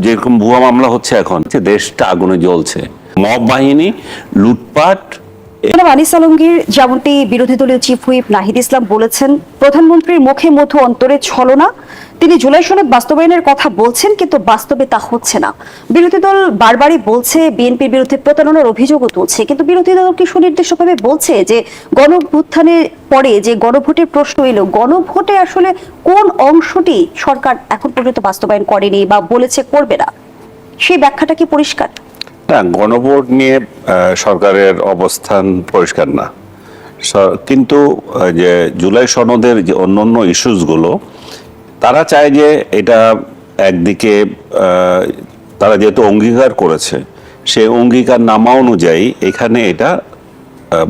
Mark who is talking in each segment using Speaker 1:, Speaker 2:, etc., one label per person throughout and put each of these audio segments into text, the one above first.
Speaker 1: যেরকম ভুয়া মামলা হচ্ছে এখন, দেশটা আগুনে জ্বলছে, মব বাহিনী, লুটপাট।
Speaker 2: আনিস আলমগীর যেমনটি বিরোধী দলীয় চিফ হুইপ নাহিদ ইসলাম বলেছেন, প্রধানমন্ত্রীর মুখে মধু অন্তরে ছলনা। তিনি জুলাই সনদ বাস্তবায়নের কথা বলছেন, কিন্তু বাস্তবে তা হচ্ছে না। বিরোধী দল বারবারই বলছে বিএনপির বিরুদ্ধে প্রতারণার অভিযোগও তুলছে, কিন্তু বিরোধী দল কি সুনির্দিষ্টভাবে বলছে যে গণঅভ্যুত্থানের পরে যে গণভোটের প্রশ্ন এলো, গণভোটে আসলে কোন অংশটি সরকার এখন পর্যন্ত বাস্তবায়ন করেনি বা বলেছে করবে না, সেই ব্যাখ্যাটা কি পরিষ্কার?
Speaker 1: না, গণভোট নিয়ে সরকারের অবস্থান পরিষ্কার না, কিন্তু যে জুলাই সনদের যে অন্যান্য ইস্যুসগুলো, তারা চায় যে এটা একদিকে তারা যেহেতু অঙ্গীকার করেছে, সেই অঙ্গীকার নামা অনুযায়ী এখানে এটা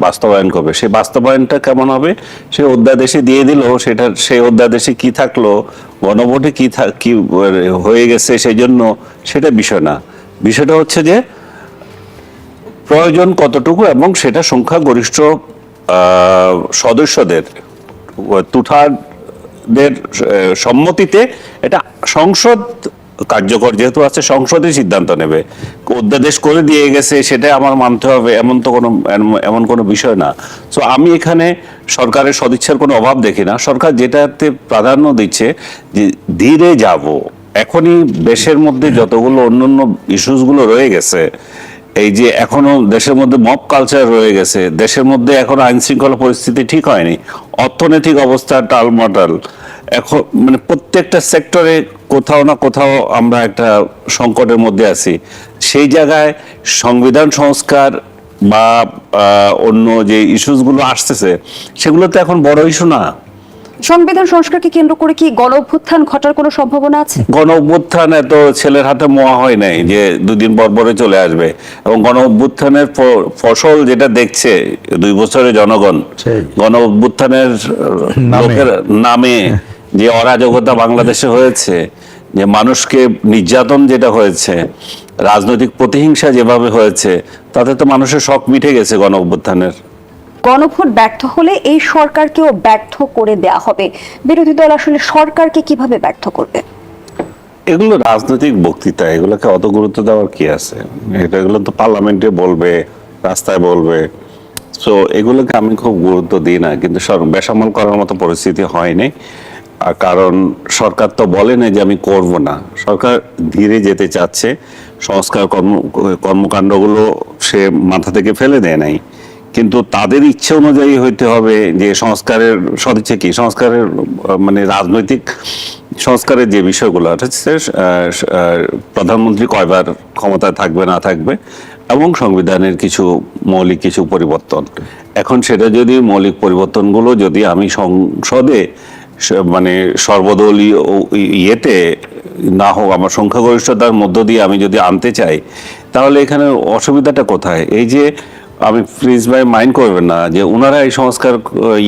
Speaker 1: বাস্তবায়ন করবে। সেই বাস্তবায়নটা কেমন হবে, সে অধ্যাদেশে দিয়ে দিল, সেটা সেই অধ্যাদেশে কি থাকলো, গণভোটে কি হয়ে গেছে, সেই জন্য সেটা বিষয় না। বিষয়টা হচ্ছে যে প্রয়োজন কতটুকু এবং সেটা সংখ্যাগরিষ্ঠ সদস্যদের তুঠারদের সম্মতিতে এটা সংসদ কার্যকর যেহেতু আছে, সংসদে সিদ্ধান্ত নেবে। অধ্যাদেশ করে দিয়ে গেছে সেটা আমার মানতে হবে এমন কোনো বিষয় না। তো আমি এখানে সরকারের সদিচ্ছার কোনো অভাব দেখি না। সরকার যেটাতে প্রাধান্য দিচ্ছে যে ধীরে যাব। এখনই দেশের মধ্যে যতগুলো অন্যান্য ইস্যুসগুলো রয়ে গেছে, এই যে এখনো দেশের মধ্যে মব কালচার রয়ে গেছে, দেশের মধ্যে এখনো আইন শৃঙ্খলা পরিস্থিতি ঠিক হয়নি, অর্থনৈতিক অবস্থা টালমাটাল, এখন মানে প্রত্যেকটা সেক্টরে কোথাও না কোথাও আমরা একটা সংকটের মধ্যে আছি। সেই জায়গায় সংবিধান সংস্কার বা অন্য যে ইস্যুসগুলো আসতেছে, সেগুলো তো এখন বড় ইস্যু না।
Speaker 2: সংবিধান সংস্কারকে কেন্দ্র করে কি গণ অভ্যুত্থান ঘটার কোনো সম্ভাবনা আছে?
Speaker 1: গণ অভ্যুত্থান এত ছেলের হাতে মোয়া হয় নাই যে দুদিন পরে চলে আসবে। এবং গণ অভ্যুত্থানের ফসল যেটা দেখছে 2 বছরে জনগণ, গণ অভ্যুত্থানের লোকের নামে যে অরাজকতা বাংলাদেশে হয়েছে, যে মানুষকে নির্যাতন যেটা হয়েছে, রাজনৈতিক প্রতিহিংসা যেভাবে হয়েছে, তাতে তো মানুষের শখ মিটে গেছে গণ অভ্যুত্থানের।
Speaker 2: গণভোট ব্যর্থ হলে এই সরকারকেও ব্যর্থ করে দেয়া হবে। বিরোধী দল আসলে সরকারকে কিভাবে ব্যর্থ করবে?
Speaker 1: এগুলো রাজনৈতিক বক্তৃতা, এগুলোকে অত গুরুত্ব দেওয়ার কি আছে? এগুলো তো পার্লামেন্টে বলবে, রাস্তায় বলবে। সো এগুলোকে আমি খুব গুরুত্ব দিই না, কিন্তু বেসামাল করার মতো পরিস্থিতি হয়নি। কারণ সরকার তো বলে না যে আমি করব না, সরকার ধীরে যেতে চাচ্ছে। সংস্কার কর্মকাণ্ডগুলো সে মাথা থেকে ফেলে দেয় নাই, কিন্তু তাদের ইচ্ছে অনুযায়ী হইতে হবে। যে সংস্কারের সদিচ্ছা কি, সংস্কারের মানে রাজনৈতিক সংস্কারের যে বিষয়গুলো হচ্ছে, প্রধানমন্ত্রী কয়বার ক্ষমতায় থাকবে না থাকবে, এবং সংবিধানের মৌলিক কিছু পরিবর্তন। এখন সেটা যদি মৌলিক পরিবর্তনগুলো যদি আমি সংসদে মানে সর্বদলীয় ইয়েতে না হোক, আমার সংখ্যাগরিষ্ঠতার মধ্য দিয়ে আমি যদি আনতে চাই, তাহলে এখানে অসুবিধাটা কোথায়? এই যে আমি প্লিজ ভাই মাইন্ড করবেন না যে ওনারা এই সংস্কার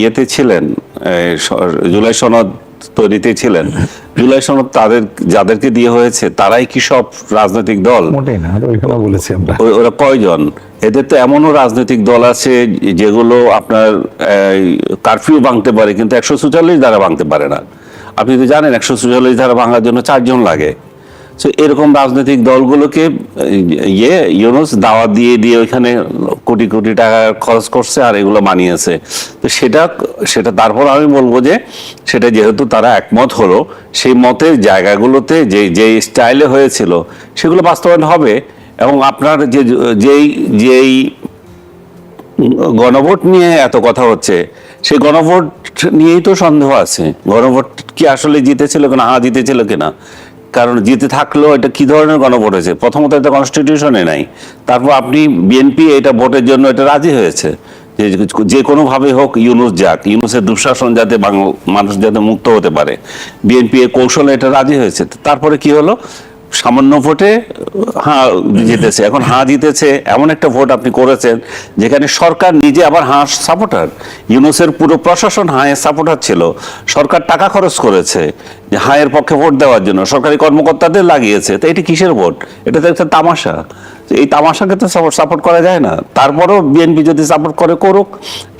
Speaker 1: ইয়েতে ছিলেন, জুলাই সনদ তৈরিতে ছিলেন। জুলাই সনদ যাদেরকে দিয়ে হয়েছে তারাই কি সব রাজনৈতিক দল?
Speaker 3: মোটেই না, ওইখানে বলেছি আমরা।
Speaker 1: ওরা কয়জন? এদের তো এমনও রাজনৈতিক দল আছে যেগুলো আপনার কারফিউ ভাঙতে পারে, কিন্তু 144 ধারা ভাঙতে পারে না। আপনি তো জানেন 144 ধারা ভাঙার জন্য 4 জন লাগে। তো এরকম রাজনৈতিক দলগুলোকে ইউনুস দাওয়াত দিয়ে ওইখানে কোটি কোটি টাকা খরচ করছে আর এগুলো মানিয়েছে। তো সেটা তারপর আমি বলবো যে সেটা যেহেতু তারা একমত হলো, সেই মতের জায়গাগুলোতে যে স্টাইলে হয়েছিল সেগুলো বাস্তবায়ন হবে। এবং আপনার যেই গণভোট নিয়ে এত কথা হচ্ছে, সেই গণভোট নিয়েই তো সন্দেহ আছে। গণভোট কি আসলে জিতেছিল কিনা, জিতেছিল কিনা? কারণ জিতে থাকলেও এটা কি ধরনের গণভোট হয়েছে? প্রথমত এটা কনস্টিটিউশনে নাই। তারপর আপনি বিএনপি এটা ভোটের জন্য এটা রাজি হয়েছে যে কোনোভাবে হোক ইউনুস যাক, ইউনুসের দুঃশাসন যাতে মানুষ যাতে মুক্ত হতে পারে, বিএনপি এর কৌশলে এটা রাজি হয়েছে। তারপরে কি হলো? সামান্য ভোটে জিতেছে। এখন জিতেছে এমন একটা ভোট আপনি করেছেন যেখানে সরকার নিজে আবার সাপোর্টার, ইউনুসের পুরো প্রশাসন এর সাপোর্টার ছিল। সরকার টাকা খরচ করেছে যে হায়ের পক্ষে ভোট দেওয়ার জন্য সরকারি কর্মকর্তাদের লাগিয়েছে। তো এটি কিসের ভোট? এটা তো একটা তামাশা। এই তামাশাকে তো সাপোর্ট করা যায় না। তারপরেও বিএনপি যদি সাপোর্ট করে করুক,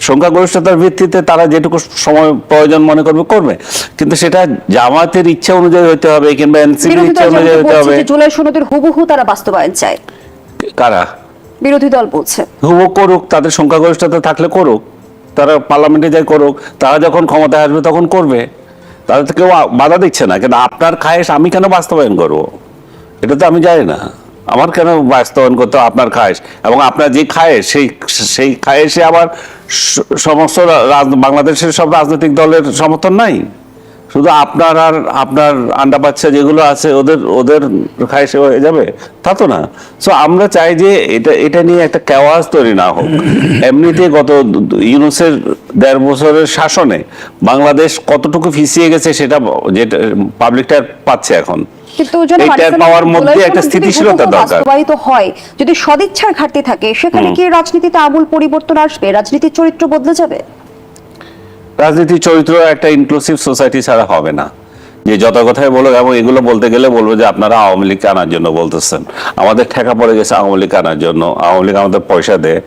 Speaker 1: সংখ্যাগরিষ্ঠতার ভিত্তিতে তারা যেটুকু সময় প্রয়োজন মনে করবে করবে, কিন্তু সেটা জামাতের ইচ্ছা অনুযায়ী হতে হবে কিংবা এনসিপির
Speaker 2: বিরোধী
Speaker 1: ইচ্ছা
Speaker 2: দল
Speaker 1: অনুযায়ী হতে হবে।
Speaker 2: জুলাই সনদের হুবহু তারা বাস্তবায়ন চায়।
Speaker 1: কারা?
Speaker 2: বিরোধী দল বলছে
Speaker 1: হুবহু করুক, তাদের সংখ্যাগরিষ্ঠতা থাকলে করুক, তারা পার্লামেন্টে যাই করুক, তারা যখন ক্ষমতায় আসবে তখন করবে, তাদের তো কেউ বাধা দিচ্ছে না। কিন্তু আপনার খায়েশ আমি কেন বাস্তবায়ন করব? এটা তো আমি জানি না। আমার কেন বাস্তবায়ন করতে হবে আপনার খায়েশ? এবং আপনার যে খায়েশ সেই খায়েশে আবার সমস্ত বাংলাদেশের সব রাজনৈতিক দলের সমর্থন নাই, শুধু আপনার আর আপনার আন্ডা বাচ্চা যেগুলো আছে ওদের খায়েশে হয়ে যাবে, তা তো না। সো আমরা চাই যে এটা নিয়ে একটা কেওয়াজ তৈরি না হোক। এমনিতে গত ইউনূসের 1.5 বছরের শাসনে বাংলাদেশ কতটুকু ফিসিয়ে গেছে সেটা যেটা পাবলিকটা পাচ্ছে এখন।
Speaker 2: কিন্তু
Speaker 1: পাওয়ার মধ্যে একটা স্থিতিশীলতা দরকার।
Speaker 2: বাস্তবায়িত হয়, যদি সদিচ্ছার ঘাটতি থাকে সেখানে কি রাজনীতিতে আমূল পরিবর্তন আসবে? রাজনীতির চরিত্র বদলে যাবে?
Speaker 1: রাজনীতির চরিত্র একটা ইনক্লুসিভ সোসাইটি ছাড়া হবে না। যে যত কথাই বলো, এবং এগুলো বলতে গেলে বলবো যে আপনারা আওয়ামী লীগকে আনার জন্য বলতেছেন। আমাদের ঠেকা পড়ে গেছে আওয়ামী লীগ আনার জন্য। আওয়ামী লীগ আমাদের পয়সা দেয়।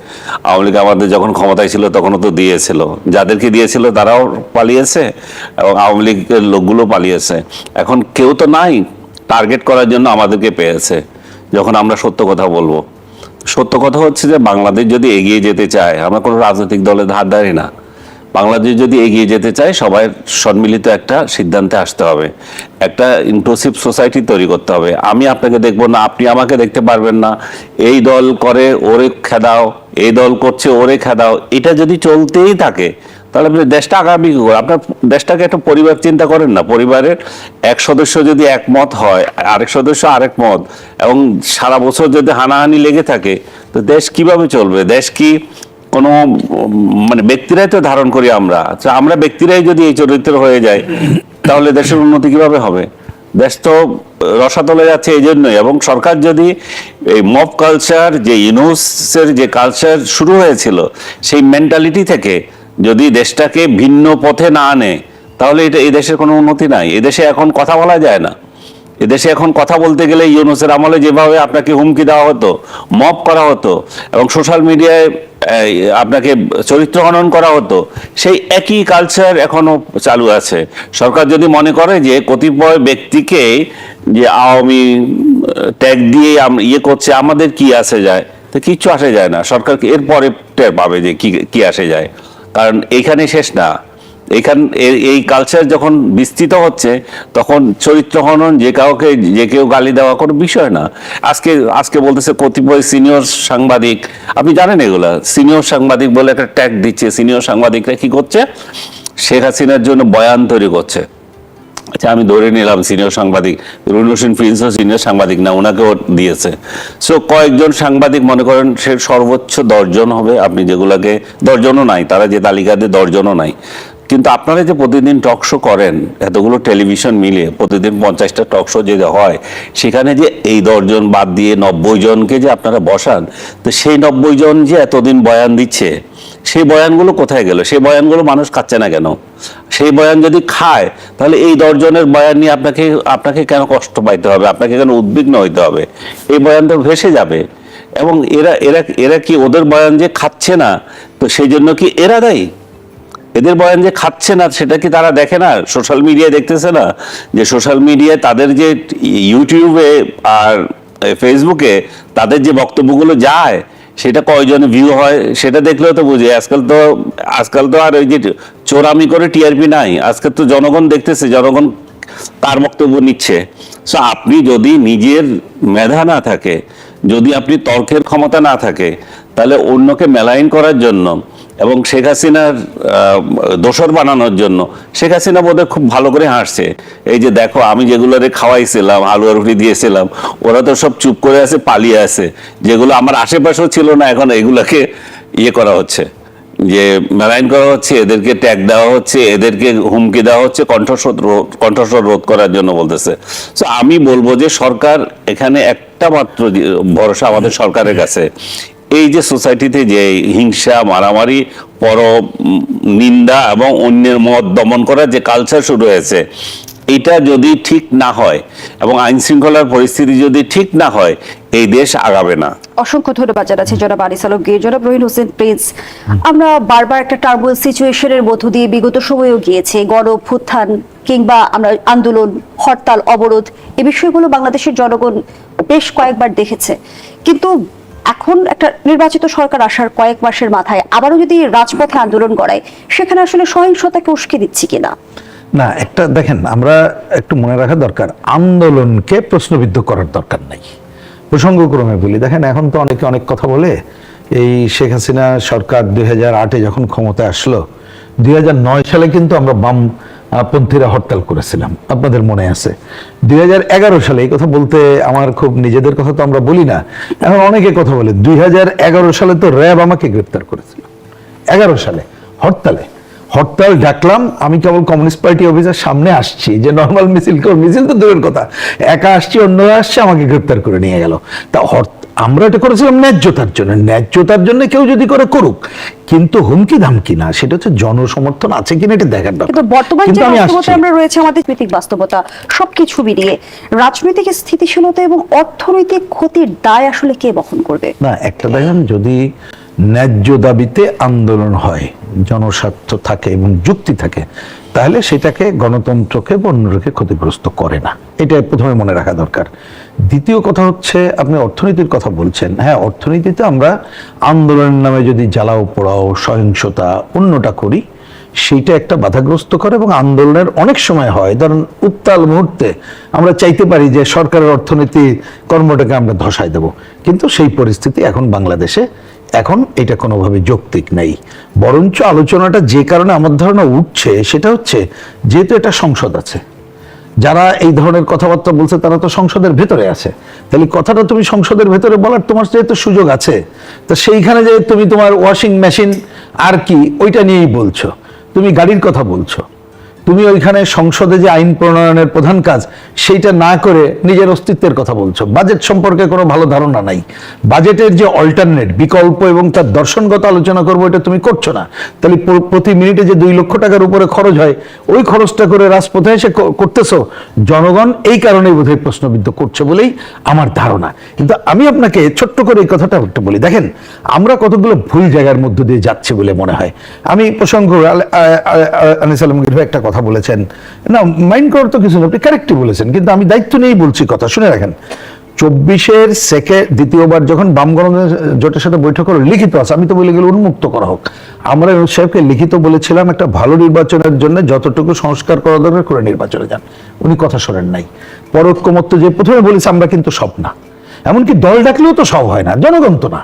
Speaker 1: আওয়ামী লীগ আমাদের যখন ক্ষমতায় ছিল তখনও তো দিয়েছিল, যাদেরকে দিয়েছিল তারাও পালিয়েছে এবং আওয়ামী লীগের লোকগুলো পালিয়েছে। এখন কেউ তো নাই টার্গেট করার জন্য আমাদেরকে পেয়েছে যখন আমরা সত্য কথা বলবো। সত্য কথা হচ্ছে যে বাংলাদেশ যদি এগিয়ে যেতে চায়, আমরা কোনো রাজনৈতিক দলের ধার ধারি না, বাংলাদেশ যদি এগিয়ে যেতে চায় সবাই সম্মিলিত একটা সিদ্ধান্তে আসতে হবে, একটা ইনক্লুসিভ সোসাইটি তৈরি করতে হবে। আমি আপনাকে দেখবো না, আপনি আমাকে দেখতে পারবেন না, এই দল করে ওরে খেদাও, এই দল করছে ওরে খেদাও, এটা যদি চলতেই থাকে তাহলে আপনি দেশটা আগামী কি করে? আপনার দেশটাকে একটা পরিবার চিন্তা করেন না। পরিবারের এক সদস্য যদি একমত হয়, আরেক সদস্য আরেক মত, এবং সারা বছর যদি হানাহানি লেগে থাকে, তো দেশ কিভাবে চলবে? দেশ কি কোনো মানে ব্যক্তিরাই তো ধারণ করি আমরা। আচ্ছা, আমরা ব্যক্তিরাই যদি এই চরিত্র হয়ে যায় তাহলে দেশের উন্নতি কিভাবে হবে? দেশ তো রসাতলে যাচ্ছে এই জন্যই। এবং সরকার যদি এই মব কালচার, যে ইউনূসের যে কালচার শুরু হয়েছিল, সেই মেন্টালিটি থেকে যদি দেশটাকে ভিন্ন পথে না আনে, তাহলে এই দেশের কোনো উন্নতি নাই। এদেশে এখন কথা বলা যায় না। এদেশে এখন কথা বলতে গেলে ইউনূসের আমলে যেভাবে আপনাকে হুমকি দেওয়া হতো, মব করা হতো এবং সোশ্যাল মিডিয়ায় আপনাকে চরিত্র হনন করা হতো, সেই একই কালচার এখনো চালু আছে। সরকার যদি মনে করে যে কতিপয় ব্যক্তিকে যে আওয়ামী ট্যাগ দিয়ে ইয়ে করছে, আমাদের কি আসে যায়, তো কিচ্ছু আসে যায় না। সরকারকে এরপরে টের পাবে যে কি আসে যায়, কারণ এইখানে শেষ না। এই কালচার যখন বিস্তৃত হচ্ছে তখন চরিত্র হনন, যে কেউ গালি দেওয়া কোনো বিষয় না। আজকে বলতেছে কতিপয় সিনিয়র সাংবাদিক, আপনি জানেন এগুলা, সিনিয়র সাংবাদিক বলে একটা ট্যাগ দিচ্ছে। সিনিয়র সাংবাদিকরা কি করছে? শেখ হাসিনার জন্য বয়ান তৈরি করছে। আচ্ছা, আমি ধরে নিলাম সিনিয়র সাংবাদিক রুহুল হোসেন প্রিন্সও সিনিয়র সাংবাদিক না, ওনাকেও দিয়েছে। সো কয়েকজন সাংবাদিক, মনে করেন সে সর্বোচ্চ 10 জন হবে, আপনি যেগুলাকে 10 জনও নাই, তারা যে তালিকা দিয়ে 10 জনও নাই। কিন্তু আপনারা যে প্রতিদিন টক শো করেন, এতগুলো টেলিভিশন মিলিয়ে প্রতিদিন 50টা টক শো যে হয়, সেখানে যে এই 10 জন বাদ দিয়ে 90 জনকে যে আপনারা বসান, তো সেই 90 জন যে এতদিন বয়ান দিচ্ছে, সেই বয়ানগুলো কোথায় গেল? সেই বয়ানগুলো মানুষ খাচ্ছে না কেন? সেই বয়ান যদি খায় তাহলে এই 10 জনের বয়ান নিয়ে আপনাকে কেন কষ্ট পাইতে হবে? আপনাকে কেন উদ্বিগ্ন হইতে হবে? এই বয়ান তো ভেসে যাবে। এবং এরা কি ওদের বয়ান যে খাচ্ছে না, তো সেই জন্য কি এরা দায়ী? এদের বয়ান যে খাচ্ছে না সেটা কি তারা দেখে না? সোশ্যাল মিডিয়ায় দেখতেছে না যে সোশ্যাল মিডিয়ায় তাদের যে ইউটিউবে আর ফেসবুকে তাদের যে বক্তব্যগুলো যায়, সেটা কয়জন ভিউ হয় সেটা দেখলেও তো বুঝে। আজকাল তো আর ওই যে চোরামি করে টিআরপি নাই। আজকাল তো জনগণ দেখতেছে, জনগণ কার বক্তব্য নিচ্ছে। সো আপনি যদি নিজের মেধা না থাকে, যদি আপনি তর্কের ক্ষমতা না থাকে, তাহলে অন্যকে মেলাইন করার জন্য এবং শেখ হাসিনার দোসর বানানোর জন্য, শেখ হাসিনা বোধহয় খুব ভালো করে হাসছে, এই যে দেখো আমি যেগুলোরে খাওয়াইছিলাম, হালুয়া রুটি দিয়েছিলাম, ওরা তো সব চুপ করে আছে, পালিয়ে আছে। যেগুলো আমার আশেপাশেও ছিল না, এখন এগুলাকে ইয়ে করা হচ্ছে, যে মেলাইন করা হচ্ছে, এদেরকে ট্যাগ দেওয়া হচ্ছে, এদেরকে হুমকি দেওয়া হচ্ছে, কণ্ঠস্বর রোধ করার জন্য বলতেছে। তো আমি বলবো যে সরকার এখানে একটা মাত্র ভরসা আমাদের সরকারের কাছে, এই যে সোসাইটিতে যে হিংসা, মারামারি, পর নিন্দা এবং অন্যের মত দমন করার যে কালচার শুরু হয়েছে, এটা যদি ঠিক না হয় এবং আইন শৃঙ্খলার পরিস্থিতি যদি ঠিক না হয়, এই দেশ আগাবে না।
Speaker 2: অসংখ্য ধন্যবাদ জানাচ্ছি জনাব আনিস আলমগীর। জনাব রহিন হোসেন প্রিন্স, আমরা বারবার একটা টার্বুল সিচুয়েশনের মধ্য দিয়ে বিগত সময়েও গিয়েছে, গণ অভ্যুত্থান কিংবা আমরা আন্দোলন, হরতাল, অবরোধ, এই বিষয়গুলো বাংলাদেশের জনগণ বেশ কয়েকবার দেখেছে। কিন্তু এখন একটা নির্বাচিত সরকার আসার কয়েক মাসের মাথায় আবারও যদি রাজপথে আন্দোলন গড়ায়, সেখানে আসলে সহিংসতাকে উস্কে দিচ্ছি কিনা?
Speaker 3: না, একটা দেখেন, আমরা একটু মনে রাখা দরকার, আন্দোলনকে প্রশ্নবিদ্ধ করার দরকার নাই। প্রসঙ্গক্রমে বলি, দেখেন এখন তো অনেকে অনেক কথা বলে। এই শেখ হাসিনা সরকার 2008-এ যখন ক্ষমতায় আসলো, 2009 সালে কিন্তু আমরা বামপন্থীরা হরতাল করেছিলাম, আপনাদের মনে আছে। 2011 সালে, এই কথা বলতে আমার খুব নিজেদের কথা তো আমরা বলি না, এখন অনেকে কথা বলে, 2011 সালে তো র্যাব আমাকে গ্রেপ্তার করেছিল। 11 সালে হরতাল ডাকলাম, আমি কেবল কমিউনিস্ট পার্টি অফিসের সামনে আসছি, যে নর্মাল মিছিল তো দূরের কথা, একা আসছি, অন্যরা আসছে, আমাকে গ্রেপ্তার করে নিয়ে গেল। তা আমরা এটা করেছিলাম ন্যায্যতার জন্য কেউ যদি করে করুক, কিন্তু হুমকি ধামকি না, সেটা হচ্ছে জনসমর্থন আছে কিনা এটা দেখার দরকার।
Speaker 2: কিন্তু বর্তমান যে বাস্তবতা আমরা রয়েছে, আমাদের রাজনৈতিক বাস্তবতা, সবকিছু মিলিয়ে রাজনৈতিক স্থিতিশীলতা এবং অর্থনৈতিক ক্ষতির দায় আসলে কে বহন করবে?
Speaker 3: না, একটা দেখেন, যদি ন্যায্য দাবিতে আন্দোলন হয়, জনস্বার্থ থাকে এবং যুক্তি থাকে, তাহলে সেটাকে গণতন্ত্রকে বা অন্যকে ক্ষতিগ্রস্ত করে না। এটা প্রথমে মনে রাখা দরকার। দ্বিতীয় কথা হচ্ছে, আপনি অর্থনীতির কথা বলছেন। হ্যাঁ, অর্থনীতিতে আমরা আন্দোলনের নামে যদি জ্বালাও পোড়াও, সহিংসতা, অন্যটা করি, সেইটা একটা বাধাগ্রস্ত করে এবং আন্দোলনের অনেক সময় হয়, ধরুন উত্তাল মুহূর্তে আমরা চাইতে পারি যে সরকারের অর্থনীতি কর্মটাকে আমরা ধসায় দেব, কিন্তু সেই পরিস্থিতি এখন বাংলাদেশে এখন এটা কোনোভাবে যৌক্তিক নেই। বরঞ্চ আলোচনাটা যে কারণে আমার ধারণা উঠছে, সেটা হচ্ছে যেহেতু এটা সংসদ আছে, যারা এই ধরনের কথাবার্তা বলছে তারা তো সংসদের ভেতরে আছে, তাহলে কথাটা তুমি সংসদের ভেতরে বলার তোমার যেহেতু সুযোগ আছে, তা সেইখানে যে তুমি তোমার ওয়াশিং মেশিন আর কি ওইটা নিয়েই বলছো, তুমি গাড়ির কথা বলছো, তুমি ওইখানে সংসদে যে আইন প্রণয়নের প্রধান কাজ সেইটা না করে নিজের অস্তিত্বের কথা বলছো। বাজেট সম্পর্কে কোনো ভালো ধারণা নাই, বাজেটের যে অল্টারনেট বিকল্প এবং তার দর্শনগত আলোচনা করবো এটা তুমি করছো না। তাহলে প্রতি মিনিটে যে 2 লক্ষ টাকার উপরে খরচ হয়, ওই খরচটা করে রাজপথে এসে করতেছো, জনগণ এই কারণেই বোধহয় প্রশ্নবিদ্ধ করছে বলেই আমার ধারণা। কিন্তু আমি আপনাকে ছোট্ট করে এই কথাটা একটু বলি, দেখেন আমরা কতগুলো ভুল জায়গার মধ্য দিয়ে যাচ্ছি বলে মনে হয়। আমি প্রসঙ্গ আনিস আলমগীর একটা কথা বলেছেন, না মাইন্ড করার তো কিছু না, আপনি কারেক্টই বলেছেন, কিন্তু আমি দায়িত্ব নিয়েই বলছি কথা, শুনে রাখেন। 24-এর দ্বিতীয়বার যখন বাম জোটের সাথে বৈঠক হলো, লিখিত আছে, আমি তো বলে গেলে উন্মুক্ত করা হোক। আমরা সাহেবকে লিখিত বলেছিলাম একটা ভালো নির্বাচনের জন্য যতটুকু সংস্কার করা দরকার করে নির্বাচনে যান, উনি কথা শোনেন নাই। পরোক্ষমত্ব যে প্রথমে বলেছে আমরা কিন্তু সব না, এমনকি দল ডাকলেও তো সব হয় না, জনগণ তো না।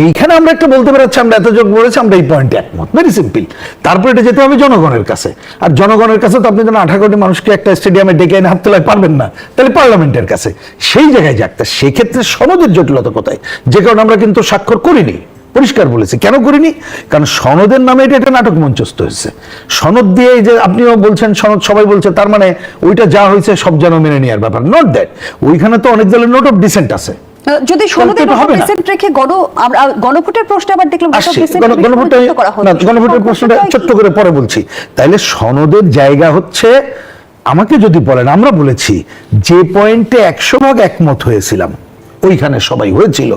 Speaker 3: এইখানে আমরা একটা বলতে পারছি আমরা এত যোগ বলেছি, আমরা এই পয়েন্টে একমত, ভেরি সিম্পল। তারপরে এটা যেতে হবে জনগণের কাছে, আর জনগণের কাছে তো আপনি যেন 18 কোটি মানুষকে একটা স্টেডিয়ামে ডেকে এনে হাত তোলায় পারবেন না, তাহলে পার্লামেন্টের কাছে সেই জায়গায় যাকতে। সেক্ষেত্রে সনদের জটিলতা কোথায়, যে কারণে আমরা কিন্তু স্বাক্ষর করিনি, পরিষ্কার বলেছি কেন করিনি, কারণ সনদের নামে এটা একটা নাটক মঞ্চস্থ হয়েছে। সনদ দিয়ে যে আপনিও বলছেন সনদ সবাই বলছে, তার মানে ওইটা যা হয়েছে সব যেন মেনে নেওয়ার ব্যাপার, নট দ্যাট। ওইখানে তো অনেক দলের নোট অফ ডিসেন্ট আছে।
Speaker 2: যদি সনদে ডিসেন্ট রেখে গণভোটের প্রশ্ন আবার দেখলাম
Speaker 3: গণভোটের প্রশ্নটা ছোট্ট করে পরে বলছি। তাইলে সনদের জায়গা হচ্ছে, আমাকে যদি বলেন, আমরা বলেছি যে পয়েন্টে 100% একমত হয়েছিলাম ওইখানে সবাই হয়েছিল,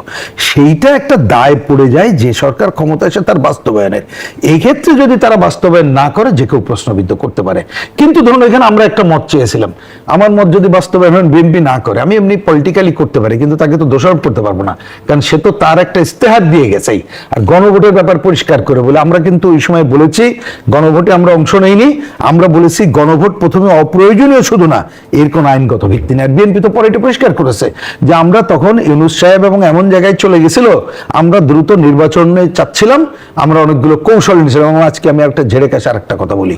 Speaker 3: সেইটা একটা দায় পড়ে যায় যে সরকার ক্ষমতা এসে তার বাস্তবায়নের। এই ক্ষেত্রে যদি তারা বাস্তবায়ন না করে, যে কেউ প্রশ্নবিদ্ধ করতে পারে। কিন্তু ধরুন এখানে আমরা একটা মত চেয়েছিলাম, আমার মত যদি বাস্তবায়ন বিএনপি না করে, আমি এমনি পলিটিক্যালি করতে পারি, কিন্তু তাকে তো দোষারোপ করতে পারবো না, কারণ সে তো তার একটা ইস্তেহার দিয়ে গেছেই। আর গণভোটের ব্যাপার পরিষ্কার করে বলে আমরা কিন্তু ওই সময় বলেছি, গণভোটে আমরা অংশ নেইনি, আমরা বলেছি গণভোট প্রথমে অপ্রয়োজনীয় শুধু না, এর কোন আইনগত ভিত্তি নেই। আর বিএনপি তো পরে এটা পরিষ্কার করেছে যে আমরা তখন ইউনূস সাহেব এবং এমন জায়গায় চলে গেছিল, আমরা দ্রুত নির্বাচনে চাচ্ছিলাম, আমরা অনেকগুলো কৌশল নিয়েছিলাম। এবং আজকে আমি একটা ঝেড়ে কাছে আর একটা কথা বলি,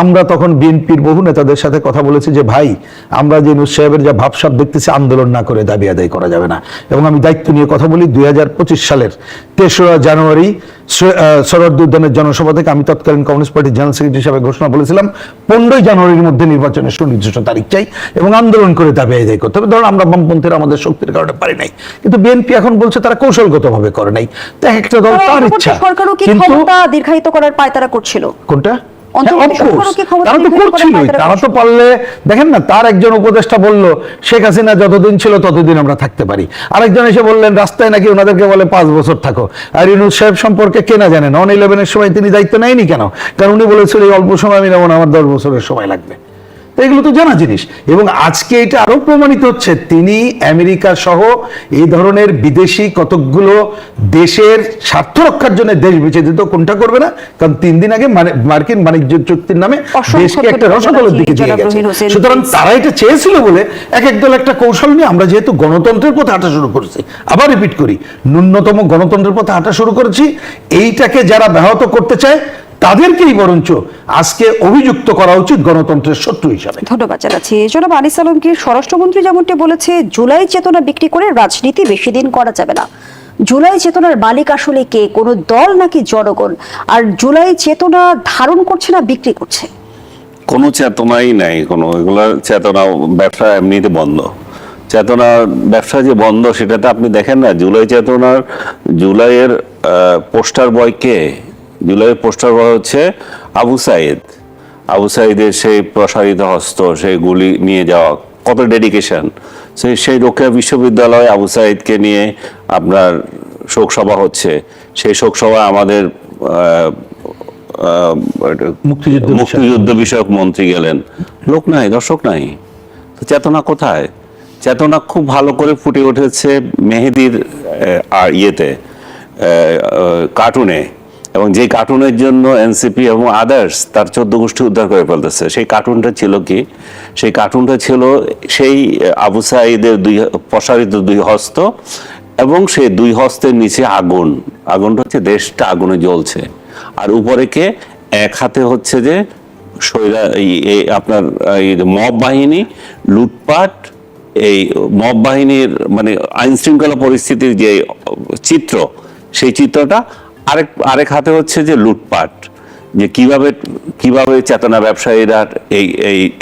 Speaker 3: আমরা তখন বিএনপির বহু নেতাদের সাথে কথা বলেছি যে ভাই, আমরা যে ইউনূস সাহেবের যা ভাবসাব দেখতেছি, আন্দোলন না করে দাবি আদায় করা যাবে না। এবং আমি দায়িত্ব নিয়ে কথা বলি, 2025 সালের 3রা জানুয়ারি সরোয়ার্দী উদ্যানের জনসভা থেকে আমি তৎকালীন কমিউনিস্ট পার্টির জেনারেল সেক্রেটারি হিসেবে ঘোষণা বলেছিলাম 15 জানুয়ারির মধ্যে নির্বাচনের সুনির্দিষ্ট তারিখ চাই এবং আন্দোলন করে দাবি আদায় করতে হবে। ধরুন আমরা বামপন্থীরা আমাদের শক্তির কারণে পারি নাই, কিন্তু বিএনপি এখন বলছে তারা কৌশলগতভাবে করে নাই। তো একটা দল তার ইচ্ছা,
Speaker 2: সরকারও কি ক্ষমতা দীর্ঘায়িত করার পায়তারা করছিল?
Speaker 3: কোনটা
Speaker 2: অন্তর্বর্তী সরকারও কি ক্ষমতা
Speaker 3: তারা তো
Speaker 2: নির্ধারণ করার
Speaker 3: করছিলই,
Speaker 2: পায়তারা
Speaker 3: তারা তো
Speaker 2: করছে?
Speaker 3: পারলে দেখেন না, তার একজন উপদেষ্টা বলল শেখ হাসিনা যতদিন ছিল ততদিন আমরা থাকতে পারি, আরেকজন এসে বললেন রাস্তায় নাকি ওনাদেরকে বলে 5 বছর থাকো। আর ইউনূস সাহেব সম্পর্কে কেনা জানে 9/11-এর সময় তিনি দায়িত্ব নেয়নি কেন? কারণ উনি বলেছিল এই অল্প সময় আমি নেব না, আমার 10 বছরের সময় লাগবে। তো এগুলো তো জানা জিনিস, এবং আজকে এটা আরো প্রমাণিত হচ্ছে তিনি আমেরিকা সহ এই ধরনের বিদেশি কতকগুলো দেশের স্বার্থ রক্ষার জন্য দেশ বেছে দিত, কোনটা করবে না? কারণ 3 দিন আগে মার্কিন বাণিজ্য চুক্তির নামে
Speaker 2: অসংখ্য
Speaker 3: দেশকে একটা
Speaker 2: ধন্যবাদ
Speaker 3: রসগোলের দিকে দিয়ে
Speaker 2: জনাব
Speaker 3: গেছে।
Speaker 2: রহিন হোসেন।
Speaker 3: সুতরাং তারা এটা চেয়েছিল বলে এক দল একটা কৌশল নিয়ে, আমরা যেহেতু গণতন্ত্রের পথে হাঁটা শুরু করেছি, আবার রিপিট করি, ন্যূনতম গণতন্ত্রের পথে হাঁটা শুরু করেছি, এইটাকে যারা ব্যাহত করতে চায় তাদেরকেই বরঞ্চ আজকে অভিযুক্ত করা উচিত গণতন্ত্রের শত্রু হিসাবে।
Speaker 2: ধন্যবাদ জানাচ্ছি। জনাব আনিস আলমগীর, স্বরাষ্ট্রমন্ত্রী যেমনটি বলেছে, জুলাই চেতনা বিক্রি করে রাজনীতি বেশি দিন করা যাবে না। জুলাই চেতনার মালিক আসলে কে? কোনো দল নাকি জনগণ? আর জুলাই চেতনা ধারণ করছে না বিক্রি করছে?
Speaker 1: কোনো চেতনাই নাই, কোনো এগুলা চেতনা ব্যবসা এমনিতে বন্ধ। চেতনা ব্যবসা যে বন্ধ সেটাতে আপনি দেখেন না, জুলাইয়ের পোস্টার বয় কে? জুলাইয়ের পোস্টার বয় হচ্ছে আবু সাইদ। আবু সাইদের সেই প্রসারিত হস্ত, সেই গুলি নিয়ে যাওয়া, কত ডেডিকেশন। সেই রোকেয়া বিশ্ববিদ্যালয়ে আবু সাইদকে নিয়ে আপনার শোকসভা হচ্ছে। সেই শোকসভায় আমাদের মুক্তিযুদ্ধ বিষয়ক মন্ত্রী গেলেন, লোক নাই, দর্শক নাই। তো চেতনা কোথায়? চেতনা খুব ভালো করে ফুটে উঠেছে মেহেদীর কার্টুনে, এবং যে কার্টুনের জন্য এনসিপি এবং আদার্স তার 14 গোষ্ঠী উদ্ধার করে ফেলতেছে। সেই কার্টুনটা ছিল কি? সেই কার্টুনটা ছিল সেই আবু সাঈদের প্রসারিত 2 হস্ত, এবং সেই 2 হস্তের নিচে আগুন। আগুনটা হচ্ছে দেশটা আগুনে জ্বলছে, আর উপরে কে? এক হাতে হচ্ছে যে আপনার মব বাহিনী, লুটপাট, এই মব বাহিনীর মানে আইন শৃঙ্খলা পরিস্থিতির যে চিত্র, সেই চিত্রটা। আরেক হাতে হচ্ছে যে লুটপাট, যে কিভাবে চেতনা ব্যবসায়ীরা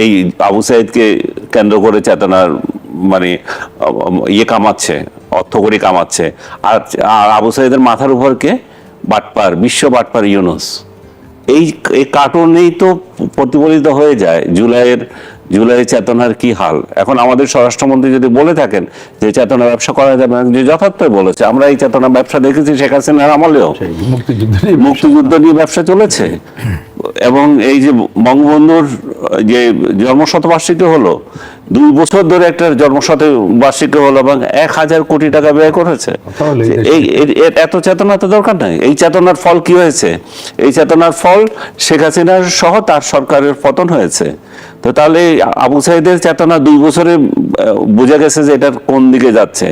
Speaker 1: এই আবু সাইদকে কেন্দ্র করে চেতনার মানে কামাচ্ছে, অর্থকড়ি কামাচ্ছে। আর আবু সাইদের মাথার উপর কে? বাটপার, বিশ্ব বাটপার ইউনূস। এই কার্টুনেই তো প্রতিফলিত হয়ে যায় জুলাই চেতনার কি হাল। এখন আমাদের স্বরাষ্ট্রমন্ত্রী যদি বলে থাকেন যে চেতনা ব্যবসা করা যাবে না, যে যথার্থই বলেছে। আমরা এই চেতনা ব্যবসা দেখেছি শেখ হাসিনার আমলেও, মুক্তিযুদ্ধ নিয়ে ব্যবসা চলেছে। এবং এই যে বঙ্গবন্ধুর যে জন্মশতবার্ষিকী হলো, 2 বছর ধরে একটা জন্মশতবার্ষিকী হলো, এবং 1000 কোটি টাকা ব্যয় করেছে। এত চেতনা তো দরকার নাই। এই চেতনার ফল কি হয়েছে? এই চেতনার ফল শেখ হাসিনার সহ তার সরকারের পতন হয়েছে। তো তাহলে আবু সাইদের চেতনা 2 বছরে বোঝা গেছে যে এটা কোন দিকে যাচ্ছে।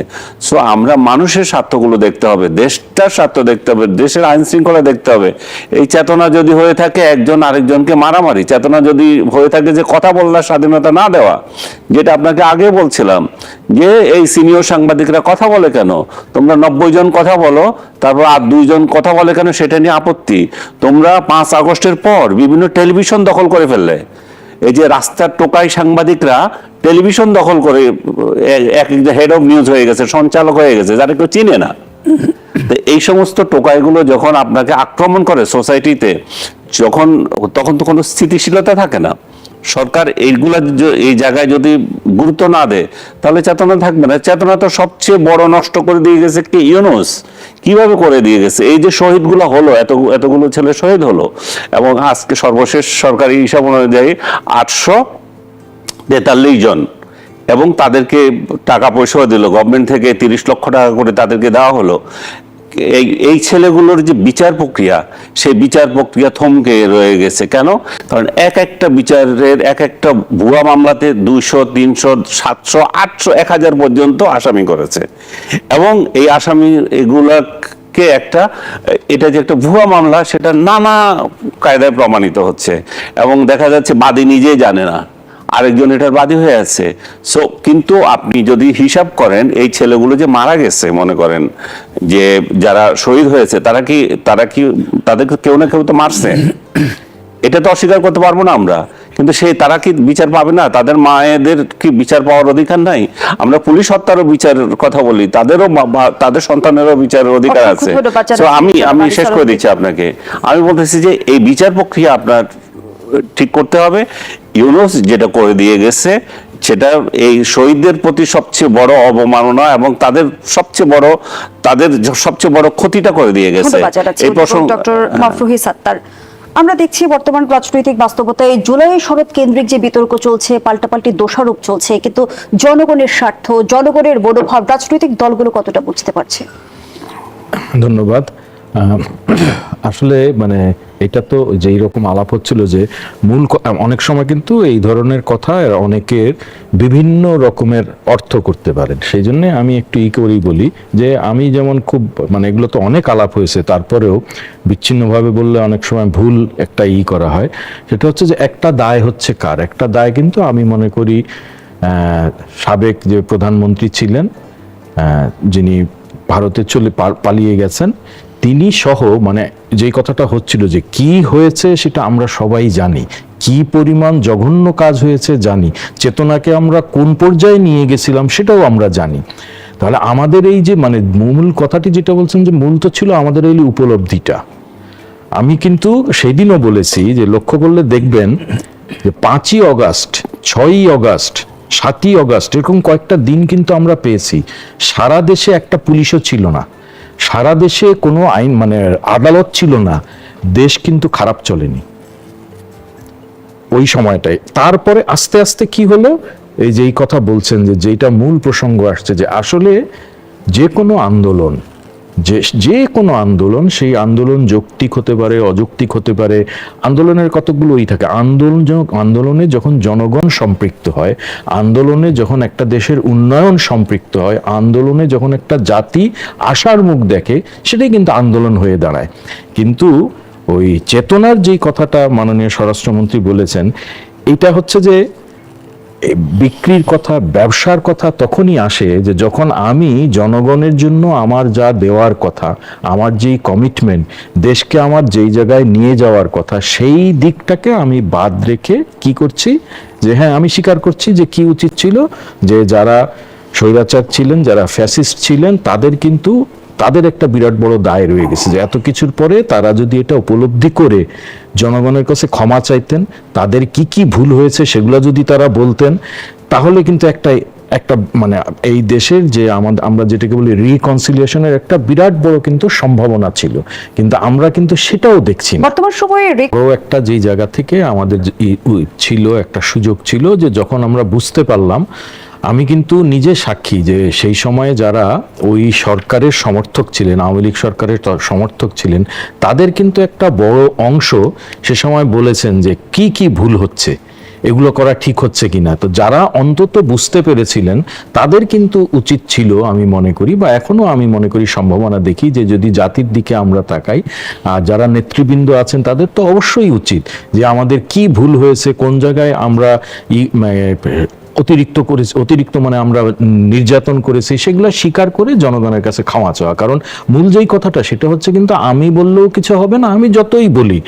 Speaker 1: সো আমরা মানুষের স্বার্থগুলো দেখতে হবে, দেশটার স্বার্থ দেখতে হবে, দেশের আইন শৃঙ্খলা দেখতে হবে। এই চেতনা যদি হয়ে থাকে একজন আরেকজনকে মারামারি, চেতনা যদি হয়ে থাকে যে কথা বলার স্বাধীনতা না দেওয়া, যেটা আপনাকে আগে বলছিলাম যে এই সিনিয়র সাংবাদিকরা কথা বলে কেন? তোমরা 90 জন কথা বলো, তারপর আর 2 জন কথা বলে কেন? সেটা নিয়ে আপত্তি। তোমরা 5 আগস্টের পর বিভিন্ন টেলিভিশন দখল করে ফেললে। এই যে রাস্তার টোকাই সাংবাদিকরা টেলিভিশন দখল করে এক হেড অফ নিউজ হয়ে গেছে, সঞ্চালক হয়ে গেছে, যারা কেউ চিনে না। এই সমস্ত টোকাইগুলো যখন আপনাকে আক্রমণ করে সোসাইটিতে, তখন তো কোনো স্থিতিশীলতা থাকে না। সরকার এই জায়গায় যদি গুরুত্ব না দেয় তাহলে চেতনা থাকবে না। চেতনা তো সবচেয়ে বড় নষ্ট করে দিয়ে গেছে কি? ইউনূস। কিভাবে করে দিয়ে গেছে? এই যে শহীদগুলো হলো, এতগুলো ছেলে শহীদ হলো, এবং আজকে সর্বশেষ সরকারি হিসাব অনুযায়ী 843 জন, এবং তাদেরকে টাকা পয়সাও দিল গভর্নমেন্ট থেকে, 30 লক্ষ টাকা করে তাদেরকে দেওয়া হলো। এই ছেলেগুলোর যে বিচার প্রক্রিয়া, সেই বিচার প্রক্রিয়া থমকে রয়ে গেছে কেন? কারণ একটা বিচারের একটা ভুয়া মামলাতে 200, 300, 700, 800, 1000 পর্যন্ত আসামি করেছে, এবং এই আসামি এগুলাকে এটা যে একটা ভুয়া মামলা, সেটা নানা কায়দায় প্রমাণিত হচ্ছে, এবং দেখা যাচ্ছে বাদী নিজেই জানে না, আরেকজন এটার বাদী হয়ে আছে। সো কিন্তু আপনি যদি হিসাব করেন এই ছেলেগুলো যে মারা গেছে, মনে করেন যে যারা শহীদ হয়েছে, তাদেরকে কেউ না কেউ তো মারছে, এটা তো অস্বীকার করতে পারবো না আমরা। কিন্তু তারা কি বিচার পাবে না? তাদের মায়েদের কি বিচার পাওয়ার অধিকার নাই? আমরা পুলিশ হত্যারও বিচারের কথা বলি, তাদের সন্তানেরও বিচারের অধিকার আছে। আমি শেষ করে দিচ্ছি আপনাকে। আমি বলতেছি যে এই বিচার প্রক্রিয়া আপনার ঠিক করতে হবে। ইউনূস যেটা করে দিয়ে গেছে সেটা এই শহীদদের প্রতি সবচেয়ে বড় অবমাননা এবং তাদের সবচেয়ে বড় ক্ষতিটা করে দিয়ে গেছে।
Speaker 2: ধন্যবাদ জানাচ্ছি ডক্টর মাফরুহি সাত্তার। আমরা দেখছি বর্তমান রাজনৈতিক বাস্তবতায় জুলাই সনদ কেন্দ্রিক যে বিতর্ক চলছে, পাল্টাপাল্টি দোষারোপ চলছে, কিন্তু জনগণের স্বার্থ, জনগণের মনোভাব রাজনৈতিক দলগুলো কতটা বুঝতে পারছে?
Speaker 4: ধন্যবাদ। আসলে মানে এটা তো যেই রকম আলাপ হচ্ছিল যে অনেক সময় কিন্তু এই ধরনের কথা অনেকের বিভিন্ন রকমের অর্থ করতে পারেন। সেই জন্য আমি একটু করেই বলি যে আমি যেমন খুব মানে এগুলো তো অনেক আলাপ হয়েছে, তারপরেও বিচ্ছিন্নভাবে বললে অনেক সময় ভুল একটা করা হয়। সেটা হচ্ছে যে একটা দায় হচ্ছে কার? একটা দায় কিন্তু আমি মনে করি সাবেক যে প্রধানমন্ত্রী ছিলেন, যিনি ভারতে পালিয়ে গেছেন, তিনি সহ, মানে যেই কথাটা হচ্ছিল যে কি হয়েছে সেটা আমরা সবাই জানি, কি পরিমাণ জঘন্য কাজ হয়েছে জানি, চেতনাকে আমরা কোন পর্যায়ে নিয়ে গেছিলাম সেটাও আমরা জানি। তাহলে আমাদের এই যে মানে মূল কথাটি যেটা বলছেন যে মূল তো ছিল আমাদের এই উপলব্ধিটা। আমি কিন্তু সেদিনও বলেছি যে লক্ষ্য করলে দেখবেন যে 5ই অগাস্ট, 6ই অগাস্ট, 7ই অগাস্ট এরকম কয়েকটা দিন কিন্তু আমরা পেয়েছি সারা দেশে একটা পুলিশও ছিল না, সারা দেশে কোনো আইন মানে আদালত ছিল না, দেশ কিন্তু খারাপ চলেনি ওই সময়টায়। তারপরে আস্তে আস্তে কি হলো, এই যে এই কথা বলছেন যে যেটা মূল প্রসঙ্গ আসছে যে আসলে যে কোনো আন্দোলন, যে কোনো আন্দোলন, সেই আন্দোলন যৌক্তিক হতে পারে, অযৌক্তিক হতে পারে, আন্দোলনের কতগুলোই থাকে। আন্দোলনে যখন জনগণ সম্পৃক্ত হয়, আন্দোলনে যখন একটা দেশের উন্নয়ন সম্পৃক্ত হয়, আন্দোলনে যখন একটা জাতি আশার মুখ দেখে, সেটাই কিন্তু আন্দোলন হয়ে দাঁড়ায়। কিন্তু ওই চেতনার যেই কথাটা মাননীয় স্বরাষ্ট্রমন্ত্রী বলেছেন, এটা হচ্ছে যে বিক্রির কথা, ব্যবসার কথা তখনই আসে যে যখন আমি জনগণের জন্য আমার যা দেওয়ার কথা, আমার যেই কমিটমেন্ট, দেশকে আমার যেই জায়গায় নিয়ে যাওয়ার কথা, সেই দিকটাকে আমি বাদ রেখে কি করছি যে হ্যাঁ আমি স্বীকার করছি যে কি উচিত ছিল যে যারা স্বৈরাচার ছিলেন, যারা ফ্যাসিস্ট ছিলেন, তাদের একটা বিরাট বড় দায় রয়ে গেছে যে এত কিছুর পরে তারা যদি এটা উপলব্ধি করে জনগণের কাছে ক্ষমা চাইতেন, তাদের কি কি ভুল হয়েছে সেগুলো যদি তারা বলতেন, তাহলে কিন্তু একটা মানে এই দেশের যে আমরা যেটাকে বলি রিকনসিলিয়েশনের একটা বিরাট বড় কিন্তু সম্ভাবনা ছিল। কিন্তু আমরা কিন্তু সেটাও দেখছি না।
Speaker 2: বর্তমান সময়ে
Speaker 4: বড় একটা যেই জায়গা থেকে আমাদের ছিল, একটা সুযোগ ছিল যে যখন আমরা বুঝতে পারলাম, আমি কিন্তু নিজে সাক্ষী যে সেই সময়ে যারা ওই সরকারের সমর্থক ছিলেন, আওয়ামী লীগ সরকারের সমর্থক ছিলেন, তাদের কিন্তু একটা বড় অংশ সে সময় বলেছেন যে কি কি ভুল হচ্ছে, এগুলো করা ঠিক হচ্ছে কিনা। তো যারা অন্তত বুঝতে পেরেছিলেন তাদের কিন্তু উচিত ছিল, আমি মনে করি, বা এখনো আমি মনে করি সম্ভাবনা দেখি যে যদি জাতির দিকে আমরা তাকাই, আর যারা নেতৃবৃন্দ আছেন তাদের তো অবশ্যই উচিত যে আমাদের কি ভুল হয়েছে, কোন জায়গায় আমরা অতিরিক্ত মানে আমরা নির্যাতন করেছি, সেগুলো স্বীকার করে জনগণের কাছে ক্ষমা চাওয়া। কারণ মূল যেই কথাটা সেটা হচ্ছে কিন্তু আমি বললেও কিছু হবে না, আমি যতই বলি,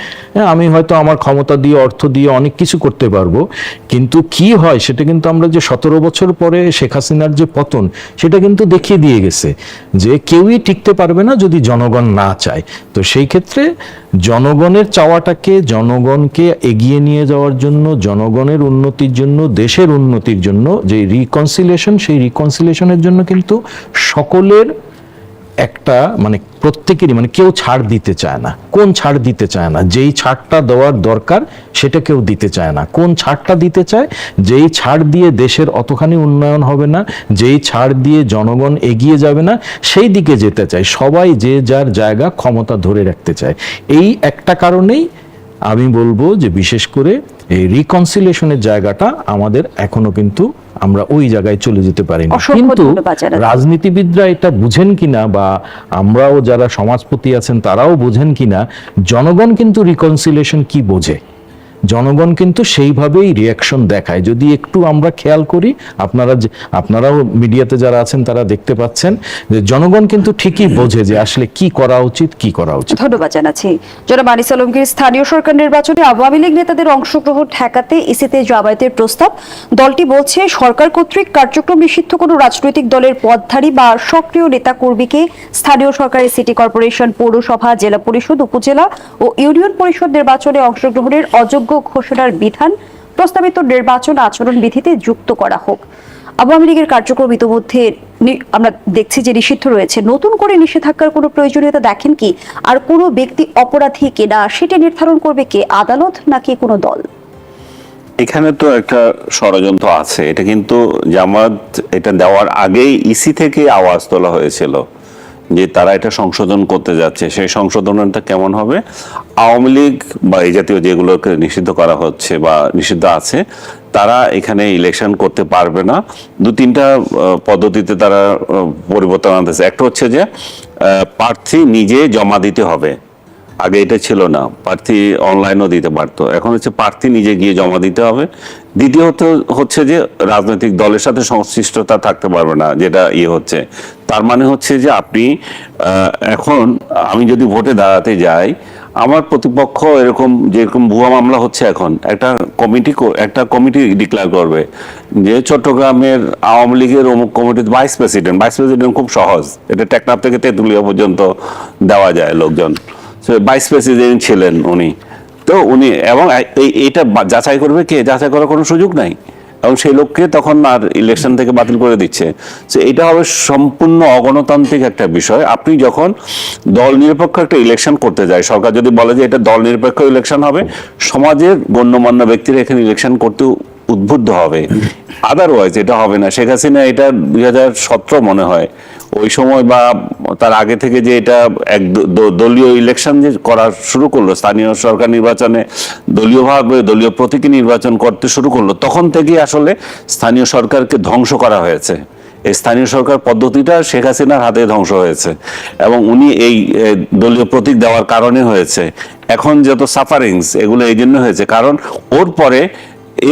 Speaker 4: আমি হয়তো আমার ক্ষমতা দিয়ে, অর্থ দিয়ে অনেক কিছু করতে পারবো, কিন্তু কি হয় সেটা কিন্তু আমরা যে 17 বছর পরে শেখ হাসিনার যে পতন, সেটা কিন্তু দেখিয়ে দিয়ে গেছে যে কেউই টিকতে পারবে না যদি জনগণ না চায়। তো সেই ক্ষেত্রে জনগণের চাওয়াটাকে, জনগণকে এগিয়ে নিয়ে যাওয়ার জন্য, জনগণের উন্নতির জন্য, দেশের উন্নতির জন্য যে রিকনসিলিয়েশন, সেই রিকনসিলিয়েশনের জন্য কিন্তু সকলের একটা মানে প্রত্যেকেরই মানে কেউ ছাড় দিতে চায় না। কোন ছাড় দিতে চায় না? যেই ছাড়টা দেওয়ার দরকার সেটা কেউ দিতে চায় না। কোন ছাড়টা দিতে চায়? যেই ছাড় দিয়ে দেশের অতখানি উন্নয়ন হবে না, যেই ছাড় দিয়ে জনগণ এগিয়ে যাবে না, সেই দিকে যেতে চায়। সবাই যে যার জায়গা ক্ষমতা ধরে রাখতে চায়। এই একটা কারণেই আমি বলবো যে বিশেষ করে এই রিকনসিলিয়েশনের জায়গাটা আমাদের এখনো কিন্তু আমরা ওই জায়গায় চলে যেতে পারিনি। কিন্তু রাজনীতিবিদরা এটা বুঝেন কিনা, বা আমরাও যারা সমাজপতি আছেন তারাও বুঝেন কিনা, জনগণ কিন্তু রিকনসিলিয়েশন কি বোঝে, জনগণ কিন্তু সেইভাবেই রিয়াকশন দেখায়। যদি একটু আমরা খেয়াল করি, আপনারাও মিডিয়াতে যারা আছেন তারা দেখতে পাচ্ছেন যে জনগণ কিন্তু ঠিকই বোঝে যে আসলে কি করা উচিত, কি করা উচিত।
Speaker 2: ধন্যবাদ জানাচ্ছি। জনাব আনিস আলমগীর, স্থানীয় সরকার নির্বাচনে আওয়ামী লীগ নেতাদের অংশগ্রহণ ঠেকাতে ইসিতে জামায়াতের প্রস্তাব। দলটি বলছে সরকার কর্তৃক কার্যক্রম নিষিদ্ধ কোনো রাজনৈতিক দলের পদধারী বা সক্রিয় নেতাকর্মীকে স্থানীয় সরকারের সিটি কর্পোরেশন, পৌরসভা, জেলা পরিষদ, উপজেলা ও ইউনিয়ন পরিষদ নির্বাচনে অংশগ্রহণের অযোগ্য অযোগ্য ঘোষণার বিধান প্রস্তাবিত নির্বাচন আচরণ বিধিতে যুক্ত করা হোক। আওয়ামী লীগের কার্যক্রম ইতিমধ্যে আমরা দেখছি যে নিষিদ্ধ রয়েছে, নতুন করে নিষেধাজ্ঞার কোনো প্রয়োজনীয়তা দেখেন কি? আর কোনো ব্যক্তি অপরাধী কিনা সেটা নির্ধারণ করবে কে, আদালত নাকি কোনো দল?
Speaker 1: এখানে তো একটা ষড়যন্ত্র আছে। এটা কিন্তু জামাত এটা দেওয়ার আগেই ইসি থেকে আওয়াজ তোলা হয়েছিল যে তারা এটা সংশোধন করতে যাচ্ছে। সেই সংশোধনটা কেমন হবে? আওয়ামী লীগ বা এই জাতীয় যেগুলোকে নিষিদ্ধ করা হচ্ছে বা নিষিদ্ধ আছে, তারা এখানে ইলেকশন করতে পারবে না। দু তিনটা পদ্ধতিতে তারা পরিবর্তন আনতেছে। একটা হচ্ছে যে প্রার্থী নিজে জমা দিতে হবে। আগে এটা ছিল না, প্রার্থী অনলাইনও দিতে পারতো, এখন হচ্ছে প্রার্থী নিজে গিয়ে জমা দিতে হবে। দ্বিতীয়ত হচ্ছে যে রাজনৈতিক দলের সাথে সংশ্লিষ্টতা থাকতে পারবে না, যেটা হচ্ছে তার মানে হচ্ছে যে আপনি এখন আমি যদি ভোটে দাঁড়াতে যাই, আমার প্রতিপক্ষ এরকম যেরকম ভুয়া মামলা হচ্ছে, এখন একটা কমিটি ডিক্লেয়ার করবে যে চট্টগ্রামের আওয়ামী লীগের অমুক কমিটির ভাইস প্রেসিডেন্ট খুব সহজ, এটা টেকনাফ থেকে তেঁতুলিয়া পর্যন্ত দেওয়া যায় লোকজন। ভাইস প্রেসিডেন্ট ছিলেন উনি, তো উনি এবং এইটা যাচাই করবে কে? যাচাই করার কোনো সুযোগ নাই, এবং সেই লোককে তখন আর ইলেকশন থেকে বাতিল করে দিচ্ছে। তো এটা হবে সম্পূর্ণ অগণতান্ত্রিক একটা বিষয়। আপনি যখন দল নিরপেক্ষ একটা ইলেকশন করতে যায়, সরকার যদি বলে যে এটা দল নিরপেক্ষ ইলেকশন হবে, সমাজের গণ্যমান্য ব্যক্তিরা এখানে ইলেকশন করতে উদ্বুদ্ধ হবে, আদারওয়াইজ এটা হবে না। শেখ হাসিনা এটা 2017 মনে হয় ওই সময় বা তার আগে থেকে যে এটা এক দলীয় ইলেকশন যে করা শুরু করলো, স্থানীয় সরকার নির্বাচনে দলীয়ভাবে দলীয় প্রতীকী নির্বাচন করতে শুরু করলো, তখন থেকেই আসলে স্থানীয় সরকারকে ধ্বংস করা হয়েছে। এই স্থানীয় সরকার পদ্ধতিটা শেখ হাসিনার হাতে ধ্বংস হয়েছে, এবং উনি এই দলীয় প্রতীক দেওয়ার কারণে হয়েছে। এখন যত সাফারিংস এগুলো এই জন্য হয়েছে, কারণ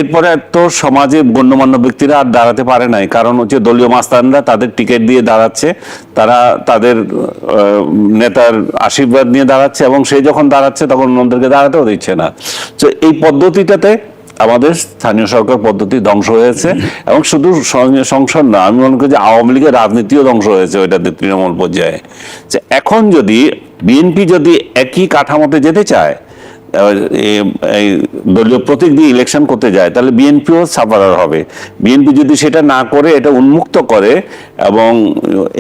Speaker 1: এরপরে তো সমাজে গণ্যমান্য ব্যক্তিরা আর দাঁড়াতে পারে নাই, কারণ হচ্ছে দলীয় মাস্তানরা তাদের টিকিট দিয়ে দাঁড়াচ্ছে, তারা তাদের নেতার আশীর্বাদ নিয়ে দাঁড়াচ্ছে, এবং সেই যখন দাঁড়াচ্ছে তখন অন্যদেরকে দাঁড়াতেও দিচ্ছে না। তো এই পদ্ধতিটাতে আমাদের স্থানীয় সরকার পদ্ধতি ধ্বংস হয়েছে, এবং শুধু সংসদ না, আমি মনে করি যে আওয়ামী লীগের রাজনীতিও ধ্বংস হয়েছে ওইটাতে তৃণমূল পর্যায়ে। যে এখন যদি বিএনপি যদি একই কাঠামোতে যেতে চায়, এই দলীয় প্রতীক দিয়ে ইলেকশন করতে যায়, তাহলে বিএনপিও সাফারার হবে। বিএনপি যদি সেটা না করে, এটা উন্মুক্ত করে, এবং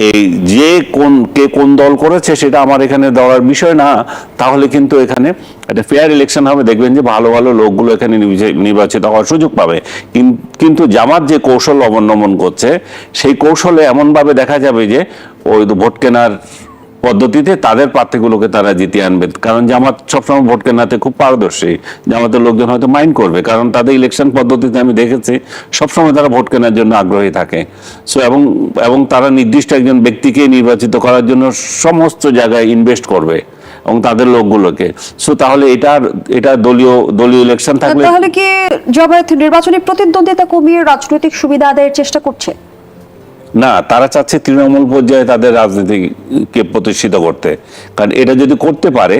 Speaker 1: এই যে কে কোন দল করেছে সেটা আমার এখানে দেওয়ার বিষয় না, তাহলে কিন্তু এখানে একটা ফেয়ার ইলেকশন হবে। দেখবেন যে ভালো ভালো লোকগুলো এখানে নির্বাচিত হওয়ার সুযোগ পাবে। কিন্তু জামাত যে কৌশল অবলম্বন করছে, সেই কৌশলে এমনভাবে দেখা যাবে যে ওই ভোট কেনার পদ্ধতিতে তাদের প্রার্থীগুলোকে তারা জিতিয়ে আনবে। কারণ জামাত সবসময় ভোট কেনাতে খুব পারদর্শী, জামাতের লোকজন হয়তো মাইন্ড করবে, কারণ তাদের ইলেকশন পদ্ধতিতে আমি দেখেছি সবসময় তারা ভোট কেনার জন্য আগ্রহী থাকে। সো এবং তারা নির্দিষ্ট একজন ব্যক্তিকে নির্বাচিত করার জন্য সমস্ত জায়গায় ইনভেস্ট করবে, এবং তাদের লোকগুলোকে। সো তাহলে এটা দলীয় ইলেকশন থাকলে,
Speaker 2: তাহলে কি জামায়াত নির্বাচনী প্রতিদ্বন্দ্বিতা কমিয়ে রাজনৈতিক সুবিধা আদায়ের চেষ্টা করছে?
Speaker 1: না, তারা চাচ্ছে তৃণমূল পর্যায়ে তাদের রাজনীতিকে প্রতিষ্ঠিত করতে। কারণ এটা যদি করতে পারে,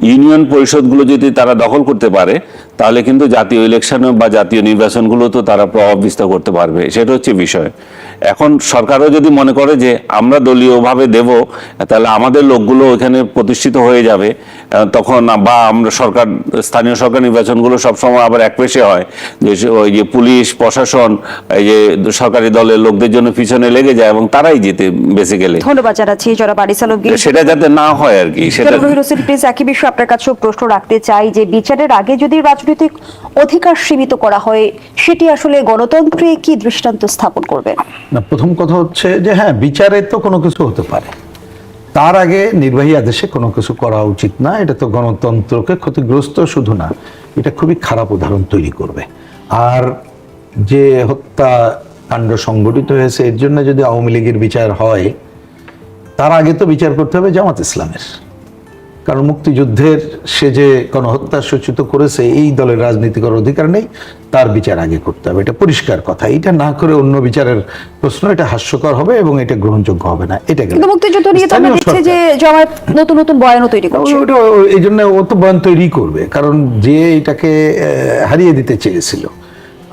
Speaker 1: ইউনিয়ন পরিষদগুলো যদি তারা দখল করতে পারে, তাহলে কিন্তু জাতীয় ইলেকশনে বা জাতীয় নির্বাচনগুলো তো তারা প্রভাব বিস্তার করতে পারবে। সেটা হচ্ছে বিষয়। এখন সরকারও যদি মনে করে যে আমরা দলীয়ভাবে দেব, তাহলে আমাদের লোকগুলো ওইখানে প্রতিষ্ঠিত হয়ে যাবে, তখন বা আমরা স্থানীয় সরকার নির্বাচনগুলো সবসময় আবার একপেশে হয়, যে ওই যে পুলিশ প্রশাসন এই যে সরকারি দলের লোকদের জন্য পিছনে লেগে যায়, এবং তারাই জিতে বেসিক্যালি।
Speaker 2: ধন্যবাদ জানাচ্ছি জনাব আনিস আলমগীর।
Speaker 1: সেটা যাতে না হয় আর কি। সেটা
Speaker 2: প্লিজ একই বিষয়ে আপনার কাছেও প্রশ্ন রাখতে চাই যে বিচারের আগে যদি রাজনৈতিক অধিকার সীমিত করা হয়, সেটি আসলে গণতন্ত্রে কি দৃষ্টান্ত স্থাপন করবে?
Speaker 3: না, প্রথম কথা হচ্ছে যে হ্যাঁ, বিচারে তো কোনো কিছু হতে পারে, তার আগে নির্বাহী আদেশে কোনো কিছু করা উচিত না। এটা তো গণতন্ত্রকে ক্ষতিগ্রস্ত শুধু না, এটা খুবই খারাপ উদাহরণ তৈরি করবে। আর যে হত্যাকাণ্ড সংঘটিত হয়েছে, এর জন্য যদি আওয়ামী লীগের বিচার হয়, তার আগে তো বিচার করতে হবে জামাত ইসলামের। কারণ মুক্তিযুদ্ধের সে যে গণহত্যা সূচিত করেছে, এই দলের রাজনীতি করার অধিকার নেই, তার বিচার আগে করতে হবে, এটা পরিষ্কার কথা। এটা না করে অন্য বিচারের প্রশ্ন, এটা হাস্যকর হবে এবং এটা গ্রহণযোগ্য হবে না। এটা
Speaker 2: কিন্তু মুক্তিযুদ্ধ নিয়ে তো আমরা দেখছি যে জামায়াত নতুন নতুন বয়ানও তৈরি করছে।
Speaker 3: এই জন্য ও তো বয়ান তৈরি করবে, কারণ যে এটাকে হারিয়ে দিতে চেয়েছিল,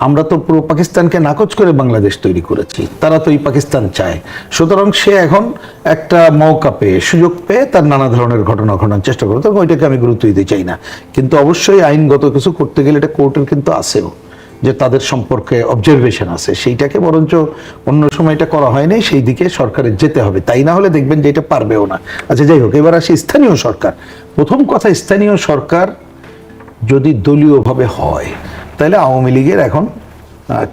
Speaker 3: আমরা তো পুরো পাকিস্তানকে নাকচ করে বাংলাদেশ তৈরি করেছি, তারা তো এই পাকিস্তান চায়। সুতরাং সে এখন একটা মৌকা পেয়ে, সুযোগ পেয়ে তার নানা ধরনের ঘটনা ঘটানোর চেষ্টা করে, তখন ওইটাকে আমি গুরুত্ব দিতে চাই না। কিন্তু অবশ্যই আইনগত কিছু করতে গেলে এটা কোর্টের কিন্তু আছেও, যে তাদের সম্পর্কে অবজারভেশন আছে, সেইটাকে বরঞ্চ অন্য সময় এটা করা হয়নি, সেই দিকে সরকারের যেতে হবে। তাই না হলে দেখবেন যে এটা পারবেও না। আচ্ছা যাই হোক, এবার আসি স্থানীয় সরকার। প্রথম কথা, স্থানীয় সরকার যদি দলীয়ভাবে হয় তাহলে আওয়ামী লীগের এখন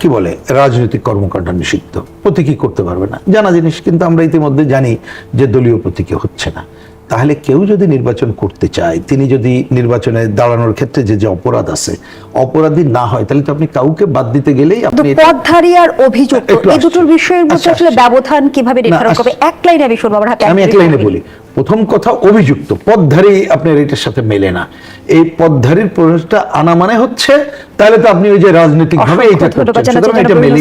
Speaker 3: কি বলে রাজনৈতিক কর্মকাণ্ড নিষিদ্ধ, প্রতীকী করতে পারবে না, জানা জিনিস। কিন্তু আমরা ইতিমধ্যে জানি যে দলীয় প্রতীকী হচ্ছে না। তাহলে কেউ যদি নির্বাচন করতে চায়, তিনি যদি নির্বাচনে দাঁড়ানোর ক্ষেত্রে যে অপরাধ আছে অপরাধী না হয়, তাহলে তো আপনি কাউকে বাদ দিতে গেলেই আপনি
Speaker 2: পদধারী আর অভিযুক্ত এই দুটোর বিষয়ের মধ্যে আসলে ব্যবধান কিভাবে নির্ধারণ করবে? এক লাইনে আমি শুনবো,
Speaker 3: আমি এক লাইনে বলি। প্রথম কথা, অভিযুক্ত, পদধারী আপনার এটার সাথে মেলে না। এই পদধারীর প্রশ্নটা আনা মানে হচ্ছে তাহলে তো আপনি ওই যে রাজনৈতিক ভাবে এটা করছেন, সুতরাং এটা মেলেই